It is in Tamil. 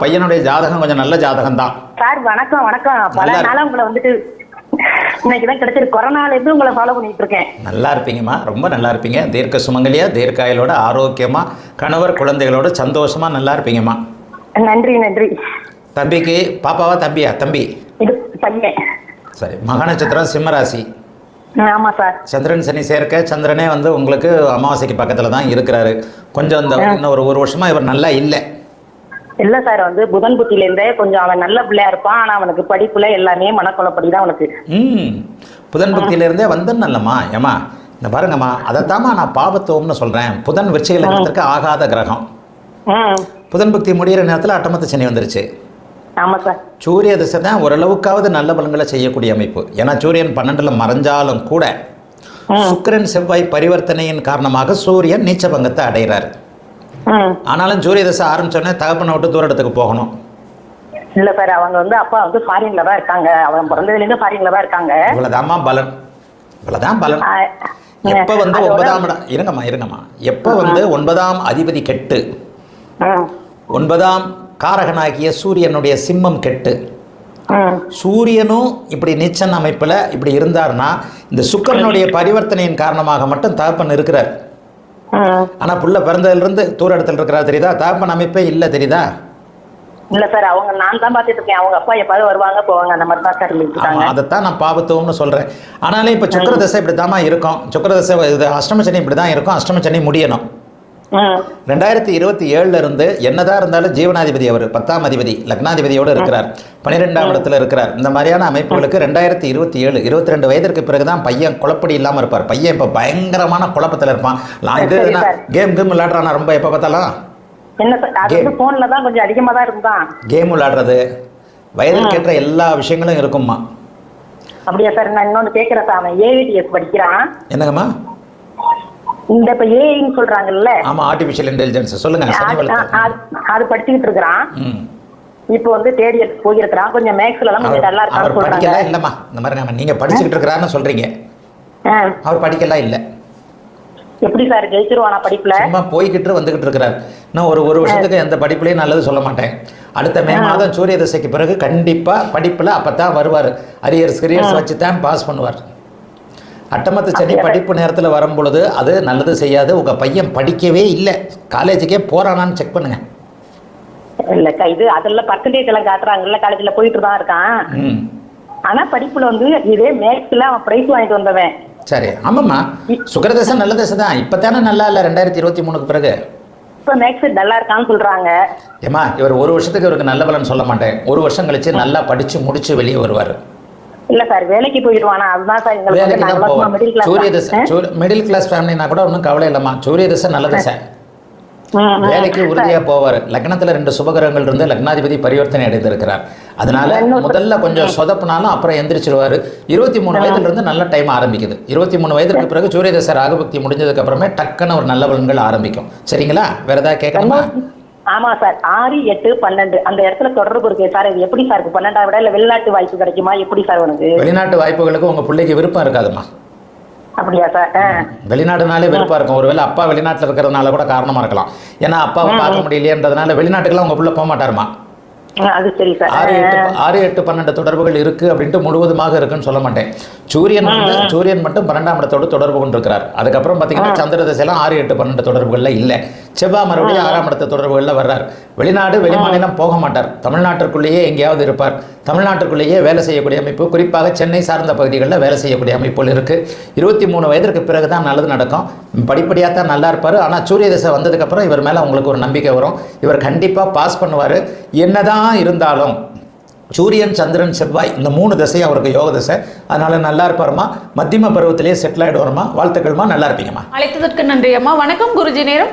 பையனுடைய ஜாதகம் கொஞ்சம் நல்ல ஜாதகம் தான் சார். வணக்கம் வணக்கம். பல நாளா உங்களை வந்துட்டு இன்னைக்குதான் கிடைச்சிருக்கு. கொரோனால இருந்து உங்களை ஃபாலோ பண்ணிட்டு இருக்கேன். நல்லா இருப்பீங்கம்மா, ரொம்ப நல்லா இருப்பீங்க. தீர்க்க சுமங்கலியா, தீர்க்காயலோட, ஆரோக்கியமா, கணவர் குழந்தைகளோட சந்தோஷமா நல்லா இருப்பீங்கம்மா. நன்றி நன்றி. தம்பிக்கு பாப்பாவா தம்பியா? தம்பி. இது பையன். சரி. மக நட்சத்திரம் சிம்மராசி. ஆமா சார். சந்திரன் சனி சேர்க்க, சந்திரனே வந்து உங்களுக்கு அமாவாசைக்கு பக்கத்துல தான் இருக்கிறாரு. கொஞ்சம் இந்த இன்னும் ஒரு வருஷமா இவர் நல்லா இல்லை. இல்ல சார், வந்து புதன் புத்தில இருந்தே கொஞ்சம் அவன் நல்ல பிள்ளையா இருப்பான். ஆனா அவனுக்கு படிப்புல எல்லாமே மனக்குழப்படிதான் அவனுக்கு. புதன் புத்தியில இருந்தே வந்து நல்லம்மா. ஏமா இந்த பாருங்கம்மா, அதைத்தாம்மா நான் பாபத்துவம்னு சொல்றேன். புதன் விருச்சிக லக்னத்திற்கு ஆகாத கிரகம். புதன் புக்தி முடிகிற நேரத்தில் அட்டமத்து சனி வந்துருச்சு. ஆமா சார். சூரிய திசை தான் ஓரளவுக்காவது நல்ல பலன்களை செய்யக்கூடிய அமைப்பு. ஏன்னா சூரியன் 12ல் மறைஞ்சாலும் கூட சுக்கிரன் செவ்வாய் பரிவர்த்தனையின் காரணமாக சூரியன் நீச்சபங்கத்தை அடைகிறாரு. ஆனாலும் சூரிய திசை ஆரம்பிச்சோடனே தகப்பனை விட்டு தூர இடத்துக்கு போகணும். இல்ல சார், அவங்க வந்து அப்பா வந்து ஃபாரின்ல தான் இருக்காங்க. அவன் பிறந்ததுல இருந்து ஃபாரின்ல தான் இருக்காங்க. இவ்வளவுதாம்மா பலன், இவ்வளவுதான் பலன். எப்ப வந்து 9ஆம் இடம் இருங்கம்மா எப்ப வந்து 9ஆம் அதிபதி கெட்டு 9ஆம் காரகனாகிய சூரியனுடைய சிம்மம் கெட்டு சூரியனும் இப்படி நீச்சன் அமைப்புல இப்படி இருந்தார்னா இந்த சுக்கிரனுடைய பரிவர்த்தனையின் காரணமாக மட்டும் தகப்பன் இருக்கிறார். ஆனா புள்ள பிறந்ததுல இருந்து தூர இடத்துல இருக்கிறார். தெரியுதா? தகப்பன் அமைப்பே இல்ல. தெரியுதா? இல்ல சார், அவங்க நான் தான் பார்த்துட்டு இருக்கேன். அவங்க அப்பா எப்பாவது வருவாங்க போவாங்க, அந்த மாதிரி தான் சார் இருக்காங்க. அதைத்தான் நான் பாபத்துவம்னு சொல்றேன். ஆனாலும் இப்ப சுக்கிர தசை இப்படித்தாமா இருக்கும். சுக்கிர தசை அஷ்டம சனி இப்படிதான் இருக்கும். அஷ்டம சனி முடியணும். 2027 இருந்து என்னதான் இருந்தாலும் ஜீவனாதிபதி அவர் 10ஆம் அதிபதி லக்னாதிபதியோடு இருக்கிறார். 12ஆம் இடத்துல இருக்கிறார். இந்த மாதிரியான அமைப்புகளுக்கு 2027 22 வயதிற்கு பிறகுதான் பையன் குழப்படி இல்லாம இருப்பார். பையன் இப்ப பயங்கரமான குழப்பத்தில் இருப்பான். இது கேம் விளையாடுறானா ரொம்ப எப்ப பார்த்தாலும் கேம் விளையாடுறது, வயதில் கேட்ட எல்லா விஷயங்களும் இருக்கும்மா. அப்படியா சார்? நான் இன்னொன்னு கேட்கிறேன். அவன் ஏவிடிஎஸ் படிக்கிறான். என்னங்கம்மா? இந்த இப்ப ஏஐன்னு சொல்றாங்கல்ல. ஆமா, ஆர்டிஃபிஷியல் இன்டெலிஜென்ஸ். சொல்லுங்க. அது படிச்சுக்கிட்டு இருக்கிறான். இப்போ வந்து தேர்ட் இயர் போயிருக்கிறான். கொஞ்சம் மேக்ஸ்ல எல்லாம் கொஞ்சம் நல்லா இருக்கான்னு சொல்றாங்க. படிக்கலாம் இல்லம்மா. இந்த மாதிரி நீங்க படிச்சுக்கிட்டு இருக்கிறான்னு சொல்றீங்க. அவர் படிக்கலாம் இல்ல. எப்படி சார் ஜெயிச்சிருவானா படிப்புல? சும்மா போய்கிட்டு வந்துகிட்டு இருக்கிறார். இன்னும் ஒரு வருஷத்துக்கு எந்த படிப்புலயும் நல்லது சொல்ல மாட்டேன். அடுத்த மே மாதம் சூரிய தசைக்கு பிறகு கண்டிப்பா படிப்புல அப்பதான் வருவார். அரியர்ஸ் வச்சு தான் பாஸ் பண்ணுவார். அட்டமத்து சனி படிப்பு நேரத்தில் வரும் பொழுது அது நல்லது செய்யாது. உங்க பையன் படிக்கவே இல்லை, காலேஜுக்கே போறானான்னு செக் பண்ணுங்க. இல்லக்கா, இது அதெல்லாம் பர்சன்டேஜ் எல்லாம் காட்டுறாங்கல்ல, காலேஜ்ல போயிட்டு தான் இருக்கான். ஆனா படிப்புல வந்து இதே மேக்ஸ்ல அவன் பிரைஸ் வாங்கிட்டு வந்தவன். சரி. ஆமாம்மா, சுக்கிரதசை நல்ல தசை தான். இப்பதானே நல்லா இல்லை 2023க்கு பிறகு. இப்ப மேக்ஸ் நல்லா இருக்கான்னு சொல்றாங்க. ஏமா இவர் ஒரு வருஷத்துக்கு இவருக்கு நல்ல பலன் சொல்ல மாட்டேன். ஒரு வருஷம் கழிச்சு நல்லா படிச்சு முடிச்சு வெளியே வருவார். இல்ல சார், வேலைக்கு போயிடுவானா? அதுதான் சார் மிடில் கிளாஸ் ஃபேமிலினா கூட ஒன்றும் கவலை இல்லைம்மா. சூரிய தசை நல்ல தசை, வேலைக்கு உறுதியா போவார். லக்னத்துல 2 சுபகிரகங்கள் இருந்து லக்னாதிபதி பரிவர்த்தனை அடைந்திருக்கிறார். அதனால முதல்ல கொஞ்சம் சொதப்பினாலும் அப்புறம் எந்திரிச்சிருவாரு. 23 வயதுல இருந்து நல்ல டைம் ஆரம்பிக்குது. 23 வயதுக்கு பிறகு சூரிய தசை ராகுபக்தி முடிஞ்சதுக்கு அப்புறமே டக்குன்னு ஒரு நல்ல பலன்கள் ஆரம்பிக்கும். சரிங்களா? வேற ஏதாவது கேட்கணுமா? ஆமா சார். 6, 8, 12 அந்த இடத்துல தொடர்பு இருக்கு சார். இது எப்படி சார் இருக்கு? 12ஆம் விட இல்ல வெளிநாட்டு வாய்ப்பு கிடைக்குமா? எப்படி சார் உனக்கு? வெளிநாட்டு வாய்ப்புகளுக்கு உங்க பிள்ளைக்கு விருப்பம் இருக்காதுமா. அப்படியா சார்? வெளிநாடுனாலே விருப்பம் இருக்கும். ஒருவேளை அப்பா வெளிநாட்டில் இருக்கிறதுனால கூட காரணமா இருக்கலாம். ஏன்னா அப்பாவை பார்க்க முடியலையன்றதுனால வெளிநாட்டுக்கெல்லாம் உங்க பிள்ளை போக மாட்டாருமா. அது சரி சார். 6, 8, 12 தொடர்புகள் இருக்கு அப்படின்ட்டு முழுவதுமாக இருக்குன்னு சொல்ல மாட்டேன். சூரியன் மட்டும் 12ஆம் இடத்தோடு தொடர்பு கொண்டிருக்கிறார். அதுக்கப்புறம் பார்த்தீங்கன்னா சந்திர தசையெல்லாம் 6, 8, 12 தொடர்புகள்ல இல்லை. செவ்வாய் மறுபடியும் 6ஆம் இடத்த தொடர்புகளில் வர்றார். வெளிநாடு வெளிமாநிலம் போக மாட்டார். தமிழ்நாட்டிற்குள்ளேயே எங்கேயாவது இருப்பார். தமிழ்நாட்டிற்குள்ளேயே வேலை செய்யக்கூடிய அமைப்பு, குறிப்பாக சென்னை சார்ந்த பகுதிகளில் வேலை செய்யக்கூடிய அமைப்புகள் இருக்கு. 23 வயதிற்கு பிறகு தான் நல்லது நடக்கும். படிப்படியாக தான் நல்லா இருப்பார். ஆனால் சூரிய தசை வந்ததுக்கப்புறம் இவர் மேலே உங்களுக்கு ஒரு நம்பிக்கை வரும். இவர் கண்டிப்பாக பாஸ் பண்ணுவார். என்னதான் இருந்தாலும் சூரியன் சந்திரன் செவ்வாய் இந்த 3 தசை அவருக்கு யோக தசை. அதனால நல்லா இருப்பாருமா. மத்தியம பருவத்திலேயே செட்டில் ஆகிடுவாருமா. வாழ்த்துக்கள்மா, நல்லா இருப்பீங்கம்மா. அழைத்ததற்கு நன்றி அம்மா. வணக்கம் குருஜி. நேரம்